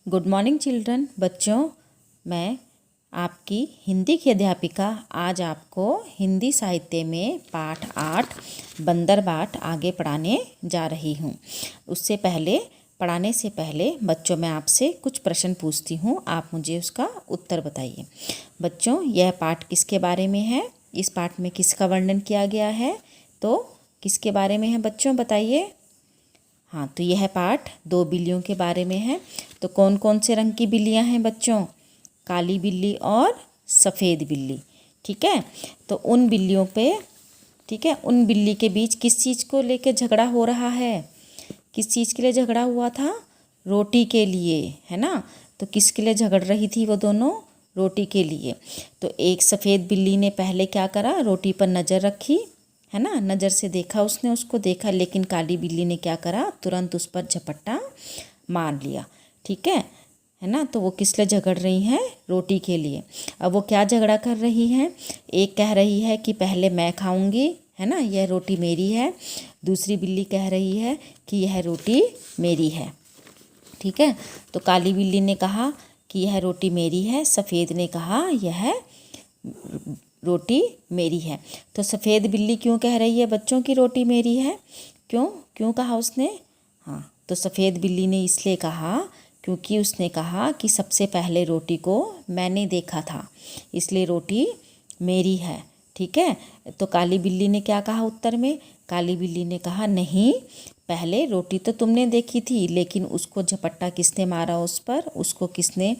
Good morning children. बच्चों, मैं आपकी हिंदी की अध्यापिका आज आपको हिंदी साहित्य में पाठ 8 बंदर बाट आगे पढ़ाने जा रही हूँ। उससे पहले पढ़ाने से पहले बच्चों, मैं आपसे कुछ प्रश्न पूछती हूँ, आप मुझे उसका उत्तर बताइए। बच्चों, यह पाठ किसके बारे में है? इस पाठ में किसका वर्णन किया गया है? तो किसके बारे में है बच्चों, बताइए। हाँ, तो यह पाठ 2 बिल्लियों के बारे में है। तो कौन कौन से रंग की बिल्लियाँ हैं बच्चों? काली बिल्ली और सफ़ेद बिल्ली। ठीक है, तो उन बिल्लियों पे, ठीक है, उन बिल्ली के बीच किस चीज़ को लेके झगड़ा हो रहा है? किस चीज़ के लिए झगड़ा हुआ था? रोटी के लिए, है ना। तो किसके लिए झगड़ रही थी वो दोनों? रोटी के लिए। तो एक सफ़ेद बिल्ली ने पहले क्या करा? रोटी पर नज़र रखी, है ना, नज़र से देखा, उसने उसको देखा, लेकिन काली बिल्ली ने क्या करा? तुरंत उस पर झपट्टा मार लिया। ठीक है ना। तो वो किस लिए झगड़ रही हैं? रोटी के लिए। अब वो क्या झगड़ा कर रही हैं? एक कह रही है कि पहले मैं खाऊंगी, है ना, यह रोटी मेरी है। दूसरी बिल्ली कह रही है कि यह रोटी मेरी है। ठीक है, तो काली बिल्ली ने कहा कि यह रोटी मेरी है, सफ़ेद ने कहा यह रोटी मेरी है। तो सफ़ेद बिल्ली क्यों कह रही है बच्चों की रोटी मेरी है? क्यों क्यों कहा उसने? हाँ, तो सफ़ेद बिल्ली ने इसलिए कहा क्योंकि उसने कहा कि सबसे पहले रोटी को मैंने देखा था, इसलिए रोटी मेरी है। ठीक है, तो काली बिल्ली ने क्या कहा उत्तर में? काली बिल्ली ने कहा नहीं, पहले रोटी तो तुमने देखी थी, लेकिन उसको झपट्टा किसने मारा उस पर? उसको किसने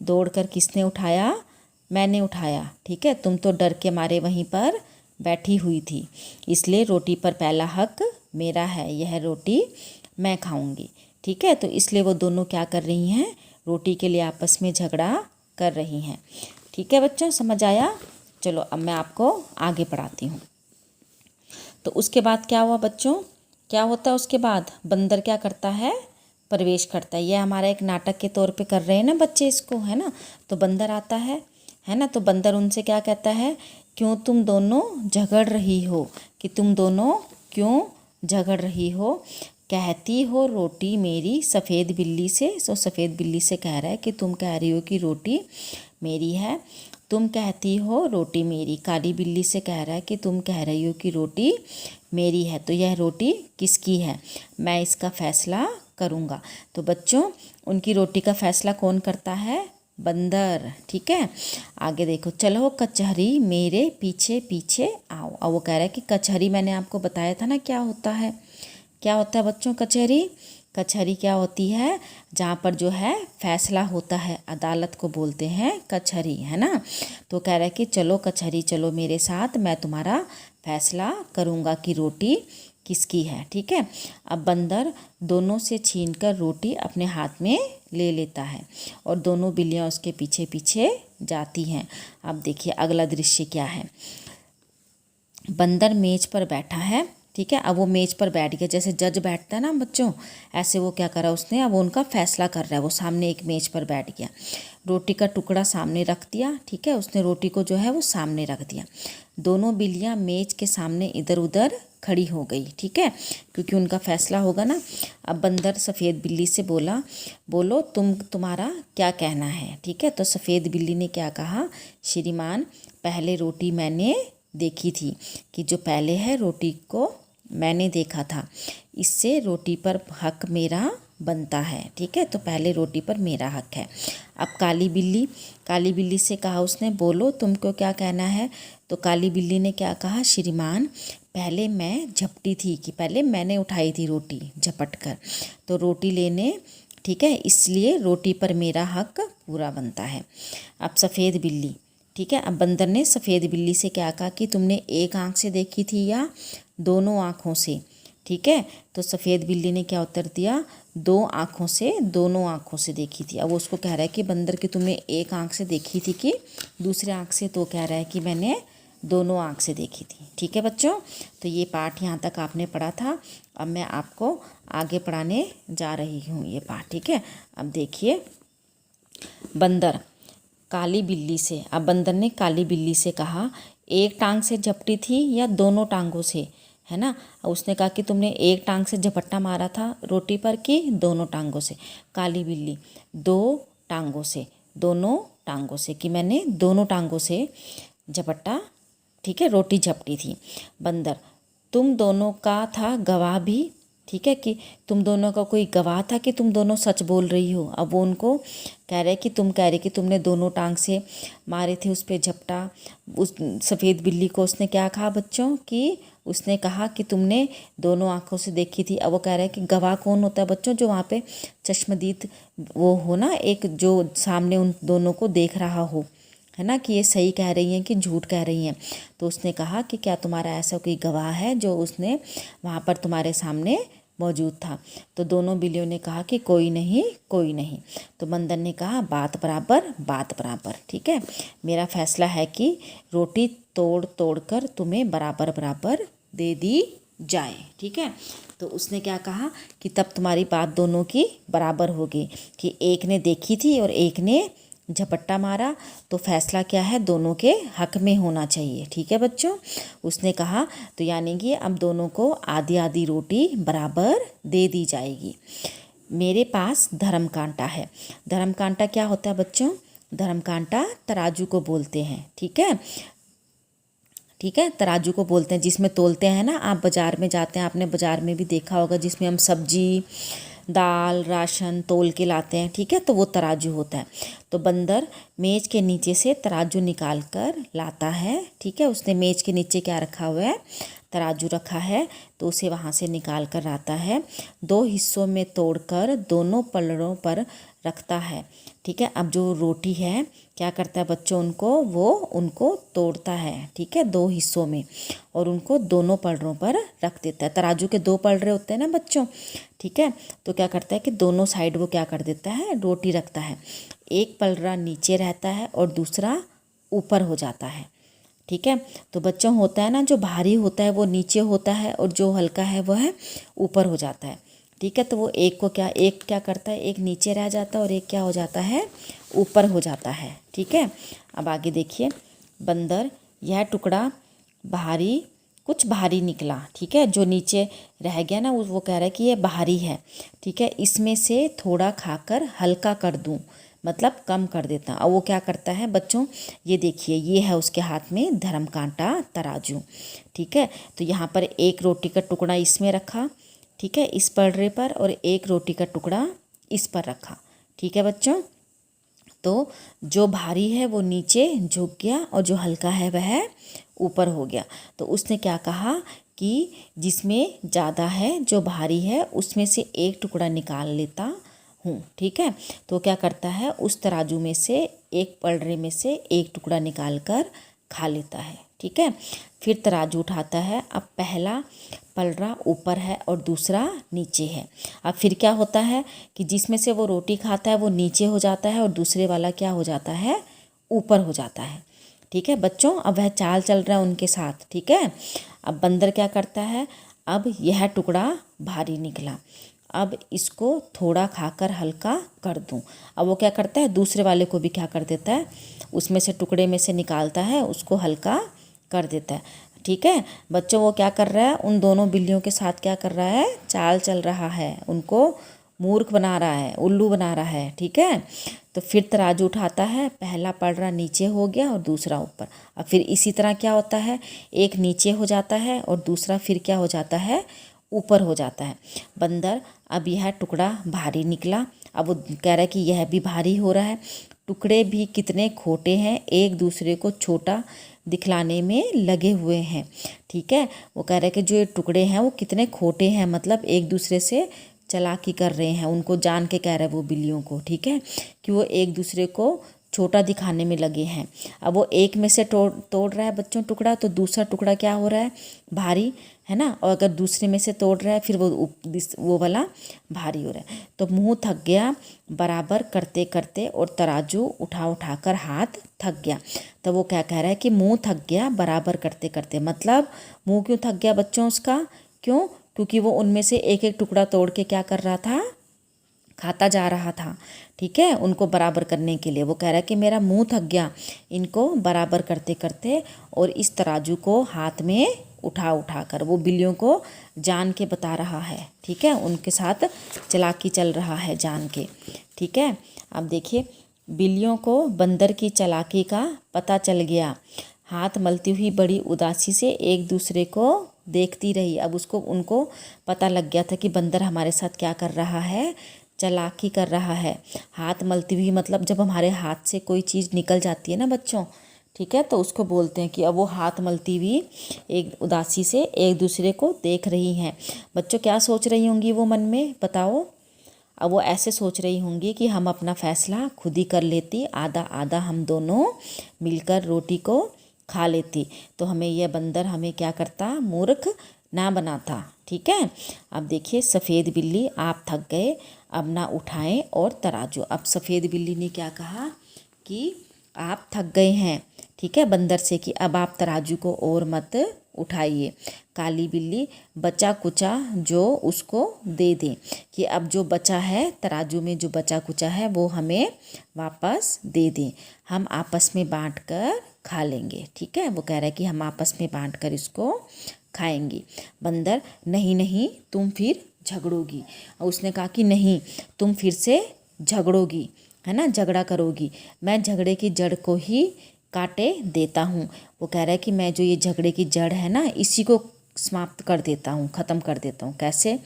दौड़कर किसने उठाया? मैंने उठाया। ठीक है, तुम तो डर के मारे वहीं पर बैठी हुई थी, इसलिए रोटी पर पहला हक मेरा है, यह रोटी मैं खाऊंगी। ठीक है, तो इसलिए वो दोनों क्या कर रही हैं? रोटी के लिए आपस में झगड़ा कर रही हैं। ठीक है बच्चों, समझ आया? चलो अब मैं आपको आगे पढ़ाती हूँ। तो उसके बाद क्या हुआ बच्चों? क्या होता है उसके बाद? बंदर क्या करता है? प्रवेश करता है। यह हमारा एक नाटक के तौर पे कर रहे हैं ना बच्चे इसको, है ना। तो बंदर आता है ना। तो बंदर उनसे क्या कहता है? क्यों तुम दोनों झगड़ रही हो? कि तुम दोनों क्यों झगड़ रही हो? कहती हो रोटी मेरी सफ़ेद बिल्ली से। सो सफ़ेद बिल्ली से कह रहा है कि तुम कह रही हो कि रोटी मेरी है, तुम कहती हो रोटी मेरी। काली बिल्ली से कह रहा है कि तुम कह रही हो कि रोटी मेरी है, तो यह रोटी किसकी है? मैं इसका फैसला करूँगा। तो बच्चों, उनकी रोटी का फैसला कौन करता है? बंदर। ठीक है, आगे देखो। चलो कचहरी मेरे पीछे पीछे आओ। अब वो कह रहा है कि कचहरी, मैंने आपको बताया था ना क्या होता है। क्या होता है बच्चों कचहरी? कचहरी क्या होती है? जहाँ पर जो है फैसला होता है, अदालत को बोलते हैं कचहरी, है ना। तो कह रहा है कि चलो कचहरी चलो मेरे साथ, मैं तुम्हारा फैसला करूँगा कि रोटी किसकी है। ठीक है, अब बंदर दोनों से छीनकर रोटी अपने हाथ में ले लेता है और दोनों बिल्लियाँ उसके पीछे पीछे जाती हैं। अब देखिए अगला दृश्य क्या है। बंदर मेज पर बैठा है। ठीक है, अब वो मेज पर बैठ गया, जैसे जज बैठता है ना बच्चों, ऐसे वो क्या करा उसने? अब वो उनका फैसला कर रहा है। वो सामने एक मेज पर बैठ गया, रोटी का टुकड़ा सामने रख दिया। ठीक है, उसने रोटी को जो है वो सामने रख दिया। दोनों बिल्लियाँ मेज के सामने इधर उधर खड़ी हो गई। ठीक है, क्योंकि उनका फैसला होगा ना। अब बंदर सफ़ेद बिल्ली से बोला, बोलो तुम्हारा क्या कहना है? ठीक है, तो सफ़ेद बिल्ली ने क्या कहा? श्रीमान, पहले रोटी मैंने देखी थी, कि जो पहले है रोटी को मैंने देखा था, इससे रोटी पर हक मेरा बनता है। ठीक है, तो पहले रोटी पर मेरा हक है। अब काली बिल्ली से कहा उसने, बोलो तुमको क्या कहना है? तो काली बिल्ली ने क्या कहा? श्रीमान, पहले मैं झपटी थी, कि पहले मैंने उठाई थी रोटी झपट कर, तो रोटी लेने, ठीक है, इसलिए रोटी पर मेरा हक पूरा बनता है। अब सफ़ेद बिल्ली, ठीक है, अब बंदर ने सफ़ेद बिल्ली से क्या कहा कि तुमने एक आँख से देखी थी या दोनों आँखों से? ठीक है, तो सफ़ेद बिल्ली ने क्या उत्तर दिया? दो आँखों से, दोनों आँखों से देखी थी। अब उसको कह रहा है कि बंदर की तुमने एक आँख से देखी थी कि दूसरे आँख से? तो कह रहा है कि मैंने दोनों आँख से देखी थी। ठीक है बच्चों, तो ये पाठ यहाँ तक आपने पढ़ा था। अब मैं आपको आगे पढ़ाने जा रही हूँ ये पाठ। ठीक है, अब देखिए बंदर काली बिल्ली से, अब बंदर ने काली बिल्ली से कहा, एक टांग से झपटी थी या दोनों टांगों से? है ना। उसने कहा कि तुमने एक टांग से झपट्टा मारा था रोटी पर कि दोनों टांगों से। काली बिल्ली, दो टांगों से, दोनों टांगों से, कि मैंने दोनों टांगों से झपट्टा, ठीक है, रोटी झपटी थी। बंदर, तुम दोनों का था गवाह भी, ठीक है, कि तुम दोनों का कोई गवाह था कि तुम दोनों सच बोल रही हो। अब वो उनको कह रहे कि तुम कह रहे कि तुमने दोनों टांग से मारे थे उस पर झपटा। उस सफ़ेद बिल्ली को उसने क्या कहा बच्चों, कि उसने कहा कि तुमने दोनों आंखों से देखी थी। अब वो कह रहा है कि गवाह कौन होता है बच्चों, जो वहाँ पे चश्मदीद वो हो ना, एक जो सामने उन दोनों को देख रहा हो, है ना, कि ये सही कह रही हैं कि झूठ कह रही हैं। तो उसने कहा कि क्या तुम्हारा ऐसा कोई गवाह है जो उसने वहाँ पर तुम्हारे सामने मौजूद था। तो दोनों बिल्लियों ने कहा कि कोई नहीं, कोई नहीं। तो बंदर ने कहा बात बराबर, बात बराबर, ठीक है, मेरा फैसला है कि रोटी तोड़ तोड़ कर तुम्हें बराबर बराबर दे दी जाए, ठीक है। तो उसने क्या कहा कि तब तुम्हारी बात दोनों की बराबर होगी, कि एक ने देखी थी और एक ने झपट्टा मारा, तो फैसला क्या है, दोनों के हक में होना चाहिए, ठीक है बच्चों। उसने कहा तो यानी कि अब दोनों को आधी आधी रोटी बराबर दे दी जाएगी। मेरे पास धर्म कांटा है। धर्म कांटा क्या होता है बच्चों, धर्म कांटा तराजू को बोलते हैं, ठीक है, ठीक है, तराजू को बोलते हैं, जिसमें तोलते हैं ना। आप बाज़ार में जाते हैं, आपने बाज़ार में भी देखा होगा, जिसमें हम सब्जी, दाल, राशन तोल के लाते हैं, ठीक है, तो वो तराजू होता है। तो बंदर मेज़ के नीचे से तराजू निकाल कर लाता है, ठीक है। उसने मेज़ के नीचे क्या रखा हुआ है, तराजू रखा है, तो उसे वहाँ से निकाल कर लाता है, दो हिस्सों में तोड़कर दोनों पलड़ों पर रखता है, ठीक है। अब जो रोटी है क्या करता है बच्चों, उनको तोड़ता है, ठीक है, दो हिस्सों में, और उनको दोनों पलड़ों पर रख देता है। तराजू के दो पलड़े होते हैं ना बच्चों, ठीक है। तो क्या करता है कि दोनों साइड वो क्या कर देता है, रोटी रखता है। एक पलड़ा नीचे रहता है और दूसरा ऊपर हो जाता है, ठीक है। तो बच्चों होता है ना, जो भारी होता है वो नीचे होता है और जो हल्का है वह ऊपर हो जाता है, ठीक है। तो वो एक क्या करता है, एक नीचे रह जाता है और एक क्या हो जाता है, ऊपर हो जाता है, ठीक है। अब आगे देखिए, बंदर, यह टुकड़ा कुछ भारी निकला, ठीक है, जो नीचे रह गया ना, वो कह रहा है कि ये भारी है, ठीक है, इसमें से थोड़ा खाकर हल्का कर दूं, मतलब कम कर देता। अब वो क्या करता है बच्चों, ये देखिए, ये है उसके हाथ में धर्म कांटा तराजू, ठीक है। तो यहाँ पर एक रोटी का टुकड़ा इसमें रखा, ठीक है, इस पलड़े पर, और एक रोटी का टुकड़ा इस पर रखा, ठीक है बच्चों। तो जो भारी है वो नीचे झुक गया और जो हल्का है वह ऊपर हो गया। तो उसने क्या कहा कि जिसमें ज़्यादा है, जो भारी है, उसमें से एक टुकड़ा निकाल लेता हूँ, ठीक है। तो क्या करता है, उस तराजू में से एक पलड़े में से एक टुकड़ा निकाल कर खा लेता है, ठीक है। फिर तराजू उठाता है। अब पहला पलड़ा ऊपर है और दूसरा नीचे है। अब फिर क्या होता है कि जिसमें से वो रोटी खाता है वो नीचे हो जाता है और दूसरे वाला क्या हो जाता है, ऊपर हो जाता है, ठीक है बच्चों। अब वह चाल चल रहा है उनके साथ, ठीक है। अब बंदर क्या करता है, अब यह टुकड़ा भारी निकला, अब इसको थोड़ा खाकर हल्का कर दूं। अब वो क्या करता है, दूसरे वाले को भी क्या कर देता है, उसमें से टुकड़े में से निकालता है, उसको हल्का कर देता है, ठीक है बच्चों। वो क्या कर रहा है, उन दोनों बिल्लियों के साथ क्या कर रहा है, चाल चल रहा है, उनको मूर्ख बना रहा है, उल्लू बना रहा है, ठीक है। तो फिर तराजू उठाता है, पहला पलड़ा नीचे हो गया और दूसरा ऊपर। अब फिर इसी तरह क्या होता है, एक नीचे हो जाता है और दूसरा फिर क्या हो जाता है, ऊपर हो जाता है। बंदर, अब यह टुकड़ा भारी निकला। अब वो कह रहा है कि यह भी भारी हो रहा है। टुकड़े भी कितने खोटे हैं, एक दूसरे को छोटा दिखलाने में लगे हुए हैं, ठीक है। वो कह रहा है कि जो ये टुकड़े हैं वो कितने खोटे हैं, मतलब एक दूसरे से चालाकी कर रहे हैं, उनको जान के कह रहा है वो बिल्लियों को, ठीक है, कि वो एक दूसरे को छोटा दिखाने में लगे हैं। अब वो एक में से तोड़ रहा है बच्चों टुकड़ा, तो दूसरा टुकड़ा क्या हो रहा है, भारी, है ना। और अगर दूसरे में से तोड़ रहा है फिर वो वाला भारी हो रहा है। तो मुंह थक गया बराबर करते करते और तराजू उठा उठा कर हाथ थक गया। तो वो क्या कह रहा है कि मुंह थक गया बराबर करते करते, मतलब मुंह क्यों थक गया बच्चों उसका, क्यों, क्योंकि वो उनमें से एक एक टुकड़ा तोड़ के क्या कर रहा था, खाता जा रहा था, ठीक है, उनको बराबर करने के लिए। वो कह रहा है कि मेरा मुंह थक गया इनको बराबर करते करते, और इस तराजू को हाथ में उठा उठा कर। वो बिल्लियों को जान के बता रहा है, ठीक है, उनके साथ चालाकी चल रहा है जान के, ठीक है। अब देखिए, बिल्लियों को बंदर की चालाकी का पता चल गया। हाथ मलती हुई बड़ी उदासी से एक दूसरे को देखती रही। अब उनको पता लग गया था कि बंदर हमारे साथ क्या कर रहा है, चालाकी कर रहा है। हाथ मलती हुई मतलब जब हमारे हाथ से कोई चीज़ निकल जाती है ना बच्चों, ठीक है, तो उसको बोलते हैं कि अब वो हाथ मलती हुई एक उदासी से एक दूसरे को देख रही हैं। बच्चों क्या सोच रही होंगी वो मन में, बताओ। अब वो ऐसे सोच रही होंगी कि हम अपना फैसला खुद ही कर लेती, आधा आधा हम दोनों मिलकर रोटी को खा लेती, तो हमें यह बंदर हमें क्या करता, मूर्ख ना बनाता, ठीक है। अब देखिए, सफ़ेद बिल्ली आप थक गए, अब ना उठाएं और तराजू। अब सफ़ेद बिल्ली ने क्या कहा कि आप थक गए हैं, ठीक है, बंदर से, कि अब आप तराजू को और मत उठाइए। काली बिल्ली बचा कुचा जो उसको दे दें, कि अब जो बचा है तराजू में, जो बचा कुचा है वो हमें वापस दे दें, हम आपस में बांट कर खा लेंगे, ठीक है। वो कह रहा है कि हम आपस में बांट कर इसको खाएंगे। बंदर, नहीं नहीं तुम फिर झगड़ोगी। और उसने कहा कि नहीं, तुम फिर से झगड़ोगी, है ना, झगड़ा करोगी, मैं झगड़े की जड़ को ही काटे देता हूँ। वो कह रहा है कि मैं जो ये झगड़े की जड़ है ना, इसी को समाप्त कर देता हूँ, ख़त्म कर देता हूँ। कैसे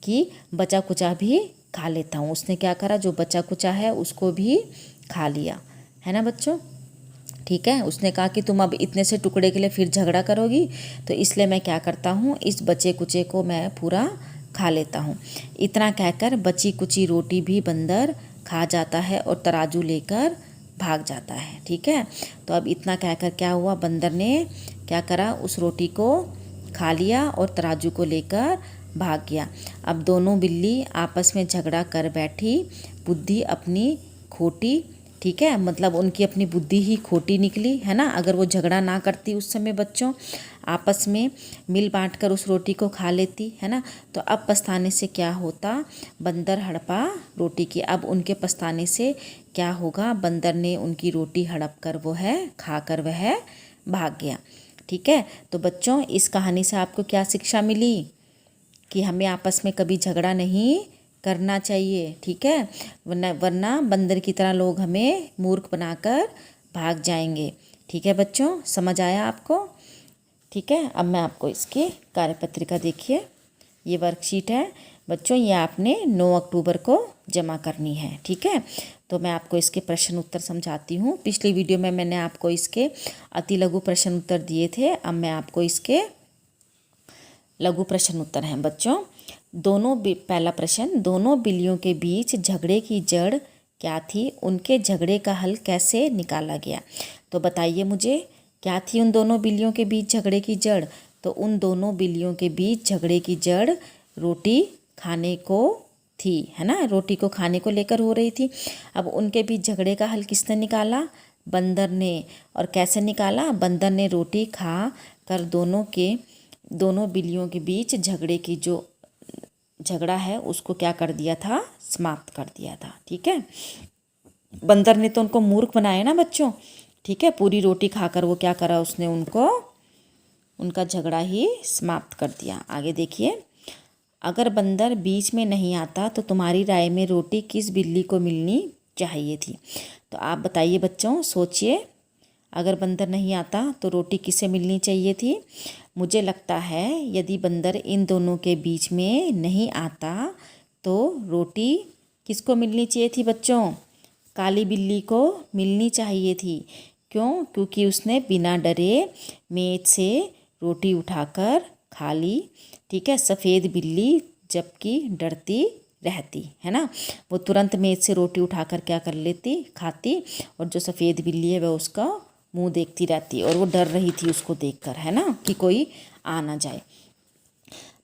कि बचा कुचा भी खा लेता हूँ। उसने क्या करा, जो बचा कुचा है उसको भी खा लिया, है ना बच्चों, ठीक है। उसने कहा कि तुम अब इतने से टुकड़े के लिए फिर झगड़ा करोगी, तो इसलिए मैं क्या करता हूँ, इस बचे कुचे को मैं पूरा खा लेता हूँ। इतना कहकर बची कुची रोटी भी बंदर खा जाता है और तराजू लेकर भाग जाता है, ठीक है। तो अब इतना कहकर क्या हुआ, बंदर ने क्या करा, उस रोटी को खा लिया और तराजू को लेकर भाग गया। अब दोनों बिल्ली आपस में झगड़ा कर बैठी, बुद्धि अपनी खोटी, ठीक है, मतलब उनकी अपनी बुद्धि ही खोटी निकली, है ना। अगर वो झगड़ा ना करती उस समय बच्चों, आपस में मिल बांट कर उस रोटी को खा लेती, है ना, तो अब पछताने से क्या होता, बंदर हड़पा रोटी की। अब उनके पछताने से क्या होगा, बंदर ने उनकी रोटी हड़प कर वो है खाकर वह भाग गया, ठीक है। तो बच्चों, इस कहानी से आपको क्या शिक्षा मिली, कि हमें आपस में कभी झगड़ा नहीं करना चाहिए, ठीक है, वरना बंदर की तरह लोग हमें मूर्ख बनाकर भाग जाएंगे, ठीक है बच्चों, समझ आया आपको, ठीक है। अब मैं आपको इसकी कार्यपत्रिका, देखिए ये वर्कशीट है बच्चों, ये आपने 9 अक्टूबर को जमा करनी है, ठीक है। तो मैं आपको इसके प्रश्न उत्तर समझाती हूँ। पिछली वीडियो में मैंने आपको इसके अति लघु प्रश्न उत्तर दिए थे, अब मैं आपको इसके लघु प्रश्न उत्तर हैं बच्चों। पहला प्रश्न, दोनों बिल्लियों के बीच झगड़े की जड़ क्या थी, उनके झगड़े का हल कैसे निकाला गया। तो बताइए मुझे, क्या थी उन दोनों बिल्लियों के बीच झगड़े की जड़। तो उन दोनों बिल्लियों के बीच झगड़े की जड़ रोटी खाने को थी, है ना, रोटी को खाने को लेकर हो रही थी। अब उनके बीच झगड़े का हल किसने निकाला, बंदर ने। और कैसे निकाला, बंदर ने रोटी खा कर दोनों बिल्लियों के बीच झगड़े की जो झगड़ा है उसको क्या कर दिया था, समाप्त कर दिया था, ठीक है। बंदर ने तो उनको मूर्ख बनाया ना बच्चों, ठीक है, पूरी रोटी खाकर वो क्या करा, उसने उनका झगड़ा ही समाप्त कर दिया। आगे देखिए, अगर बंदर बीच में नहीं आता तो तुम्हारी राय में रोटी किस बिल्ली को मिलनी चाहिए थी। तो आप बताइए बच्चों, सोचिए, अगर बंदर नहीं आता तो रोटी किसे मिलनी चाहिए थी। मुझे लगता है यदि बंदर इन दोनों के बीच में नहीं आता तो रोटी किसको मिलनी चाहिए थी बच्चों, काली बिल्ली को मिलनी चाहिए थी। क्यों, क्योंकि उसने बिना डरे मेज से रोटी उठाकर खा ली, ठीक है। सफ़ेद बिल्ली जबकि डरती रहती, है ना, वो तुरंत मेज से रोटी उठाकर क्या कर लेती, खाती, और जो सफ़ेद बिल्ली है वह उसका मुंह देखती रहती, और वो डर रही थी उसको देखकर, है ना, कि कोई आ ना जाए।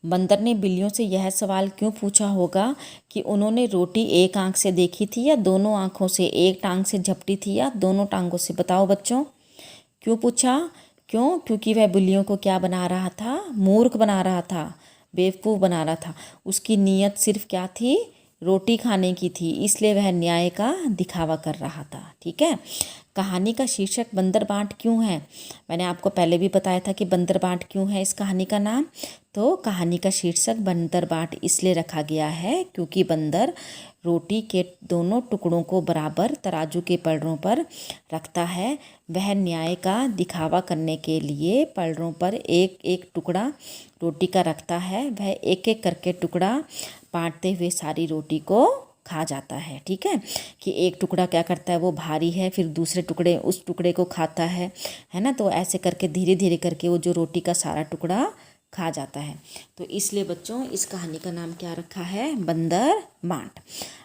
बंदर ने बिल्लियों से यह सवाल क्यों पूछा होगा कि उन्होंने रोटी एक आंख से देखी थी या दोनों आंखों से, एक टांग से झपटी थी या दोनों टांगों से। बताओ बच्चों, क्यों पूछा, क्यों, क्योंकि वह बिल्लियों को क्या बना रहा था, मूर्ख बना रहा था, बेवकूफ़ बना रहा था। उसकी नीयत सिर्फ क्या थी, रोटी खाने की थी, इसलिए वह न्याय का दिखावा कर रहा था, ठीक है। कहानी का शीर्षक बंदरबाट क्यों है? मैंने आपको पहले भी बताया था कि बंदरबाट क्यों है इस कहानी का नाम। तो कहानी का शीर्षक बंदरबाट इसलिए रखा गया है क्योंकि बंदर रोटी के दोनों टुकड़ों को बराबर तराजू के पलड़ों पर रखता है। वह न्याय का दिखावा करने के लिए पलड़ों पर एक एक टुकड़ा रोटी का रखता है। वह एक एक करके टुकड़ा बांटते हुए सारी रोटी को खा जाता है। ठीक है, कि एक टुकड़ा क्या करता है, वो भारी है, फिर दूसरे टुकड़े उस टुकड़े को खाता है ना। तो ऐसे करके धीरे धीरे करके वो जो रोटी का सारा टुकड़ा खा जाता है। तो इसलिए बच्चों इस कहानी का नाम क्या रखा है? बंदरबाट।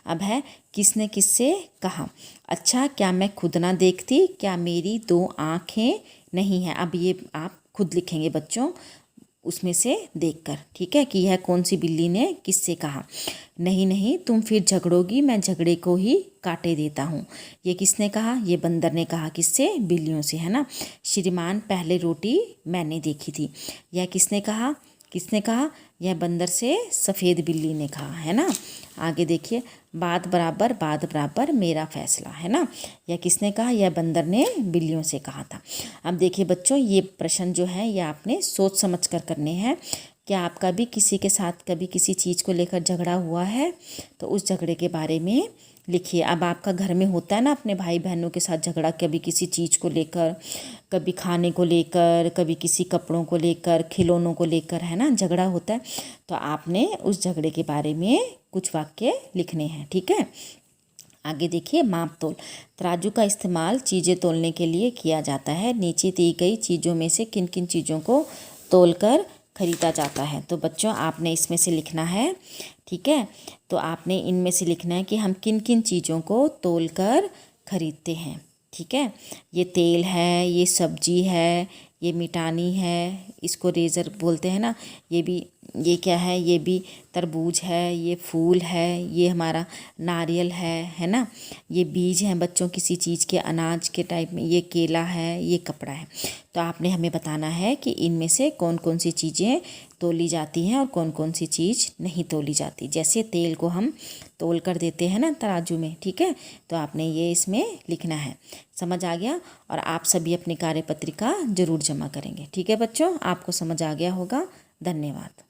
अब है किसने किससे कहा। अच्छा, क्या मैं खुद ना देखती, क्या मेरी दो आँखें नहीं हैं? अब ये आप खुद लिखेंगे बच्चों उसमें से देखकर। ठीक है, कि यह कौन सी बिल्ली ने किससे कहा। नहीं नहीं, तुम फिर झगड़ोगी, मैं झगड़े को ही काटे देता हूँ। ये किसने कहा? ये बंदर ने कहा। किससे? बिल्लियों से, है ना। श्रीमान, पहले रोटी मैंने देखी थी। यह किसने कहा? किसने कहा? यह बंदर से सफ़ेद बिल्ली ने कहा, है ना। आगे देखिए, बात बराबर मेरा फैसला, है ना। यह किसने कहा? यह बंदर ने बिल्लियों से कहा था। अब देखिए बच्चों, ये प्रश्न जो है ये आपने सोच समझ कर करने हैं। क्या आपका भी किसी के साथ कभी किसी चीज़ को लेकर झगड़ा हुआ है? तो उस झगड़े के बारे में लिखिए। अब आपका घर में होता है ना अपने भाई बहनों के साथ झगड़ा, कभी किसी चीज़ को लेकर, कभी खाने को लेकर, कभी किसी कपड़ों को लेकर, खिलौनों को लेकर, है ना, झगड़ा होता है। तो आपने उस झगड़े के बारे में कुछ वाक्य लिखने हैं। ठीक है, आगे देखिए, माप तोल। तराजू का इस्तेमाल चीज़ें तोलने के लिए किया जाता है। नीचे दी गई चीज़ों में से किन किन चीज़ों को तोलकर खरीदा जाता है? तो बच्चों आपने इसमें से लिखना है। ठीक है, तो आपने इनमें से लिखना है कि हम किन किन चीज़ों को तोलकर खरीदते हैं। ठीक है, ये तेल है, ये सब्जी है, ये मिटानी है, इसको रेज़र बोलते हैं ना, ये भी, ये क्या है, ये भी तरबूज है, ये फूल है, ये हमारा नारियल है ना, ये बीज हैं बच्चों किसी चीज़ के, अनाज के टाइप में, ये केला है, ये कपड़ा है। तो आपने हमें बताना है कि इनमें से कौन कौन सी चीज़ें तोली जाती हैं और कौन कौन सी चीज़ नहीं तोली जाती। जैसे तेल को हम तोल कर देते हैं ना तराजू में। ठीक है, तो आपने ये इसमें लिखना है। समझ आ गया? और आप सभी अपनी कार्यपत्रिका ज़रूर जमा करेंगे। ठीक है बच्चों, आपको समझ आ गया होगा। धन्यवाद।